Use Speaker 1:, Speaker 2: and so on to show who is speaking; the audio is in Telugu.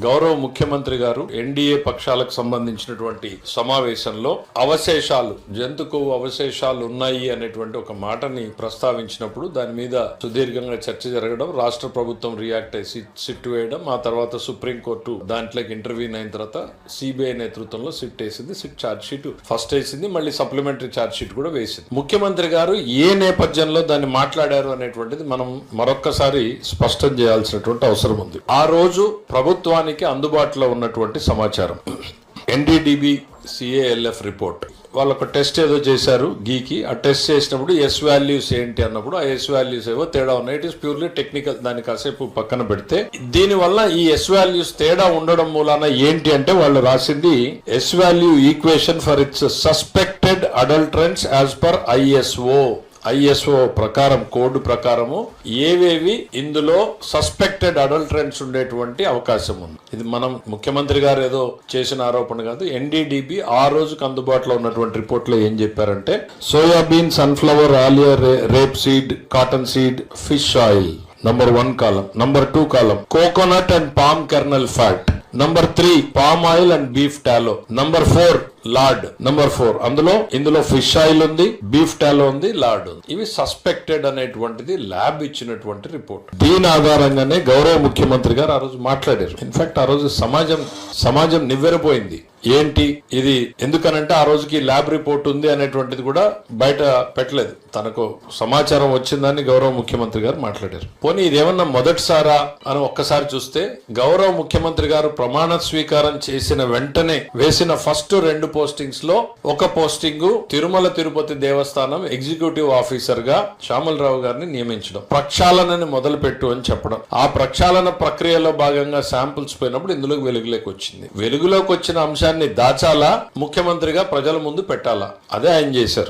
Speaker 1: గౌరవ ముఖ్యమంత్రి గారు ఎన్డీఏ పక్షాలకు సంబంధించినటువంటి సమావేశంలో అవశేషాలు, జంతు కొవ్వు అవశేషాలు ఉన్నాయి అనేటువంటి ఒక మాటని ప్రస్తావించినప్పుడు దాని మీద సుదీర్ఘంగా చర్చ జరగడం, రాష్ట్ర ప్రభుత్వం రియాక్ట్ అయ్యి సిట్ వేయడం, ఆ తర్వాత సుప్రీంకోర్టు దాంట్లోకి ఇంటర్వ్యూన్ అయిన తర్వాత సిబిఐ నేతృత్వంలో సిట్ వేసింది. సిట్ ఛార్జ్ షీట్ ఫస్ట్ వేసింది, మళ్ళీ సప్లిమెంటరీ ఛార్జ్ షీట్ కూడా వేసింది. ముఖ్యమంత్రి గారు ఏ నేపథ్యంలో దాన్ని మాట్లాడారు అనేటువంటిది మనం మరొక్కసారి స్పష్టం చేయాల్సినటువంటి అవసరం ఉంది. ఆ రోజు ప్రభుత్వానికి అందుబాటులో ఉన్నటువంటి సమాచారం, ఎన్డీడీబీ సిఏఎల్ఎఫ్ రిపోర్ట్, వాళ్ళు ఒక టెస్ట్ ఏదో చేశారు గీకి. ఆ టెస్ట్ చేసినప్పుడు ఎస్ వాల్యూస్ ఏంటి అన్నప్పుడు ఆ ఎస్ వాల్యూస్ ఏవో తేడా ఉన్నాయి. ఇట్ ఈస్ ప్యూర్లీ టెక్నికల్, దాన్ని కాసేపు పక్కన పెడితే దీని వల్ల ఈ ఎస్ వాల్యూస్ తేడా ఉండడం మూలాన ఏంటి అంటే వాళ్ళు రాసింది S value equation for its suspected adulterants as per ISO ప్రకారం, కోడ్ ప్రకారము ఏవేవి ఇందులో సస్పెక్టెడ్ అడల్టరెంట్స్ ఉండేటువంటి అవకాశం ఉంది. ఇది మనం ముఖ్యమంత్రి గారు ఏదో చేసిన ఆరోపణ కాదు. ఎన్డీడీబీ ఆ రోజుకు అందుబాటులో ఉన్నటువంటి రిపోర్ట్ లో ఏం చెప్పారంటే, soybean, sunflower, Alia, rape seed, cotton seed, fish oil number 1 column, number 2 column coconut and palm kernel fat, number 3 palm oil and beef టాలో, number 4 lord, number 4 ఇందులో ఫిష్ ఆయిల్ ఉంది, బీఫ్ టాలో ఉంది, లార్డ్ ఉంది. ఇవి సస్పెక్టెడ్ అనేటువంటిది ల్యాబ్ ఇచ్చినటువంటి రిపోర్ట్. దీని ఆధారంగానే గౌరవ ముఖ్యమంత్రి గారు ఆ రోజు మాట్లాడారు. ఇన్ఫాక్ట్ ఆ రోజు సమాజం నివ్వెరపోయింది. ఏంటి ఇది, ఎందుకనంటే ఆ రోజుకి ల్యాబ్ రిపోర్ట్ ఉంది అనేటువంటిది కూడా బయట పెట్టలేదు. తనకు సమాచారం వచ్చిందని గౌరవ ముఖ్యమంత్రి గారు మాట్లాడారు. పోనీ ఇదేమన్నా మొదటిసారా అని ఒక్కసారి చూస్తే, గౌరవ ముఖ్యమంత్రి గారు ప్రమాణ స్వీకారం చేసిన వెంటనే వేసిన ఫస్ట్ 2 పోస్టింగ్స్ లో ఒక పోస్టింగ్ తిరుమల తిరుపతి దేవస్థానం ఎగ్జిక్యూటివ్ ఆఫీసర్ గా శ్యామలరావు గారిని నియమించడం, ప్రక్షాళనని మొదలు పెట్టు అని చెప్పడం. ఆ ప్రక్షాళన ప్రక్రియలో భాగంగా శాంపుల్స్ పోయినప్పుడు ఇందులోకి వెలుగులోకి వచ్చింది. వెలుగులోకి వచ్చిన అంశాన్ని దాచాలా, ముఖ్యమంత్రిగా ప్రజల ముందు పెట్టాలా, అదే ఆయన చేశారు.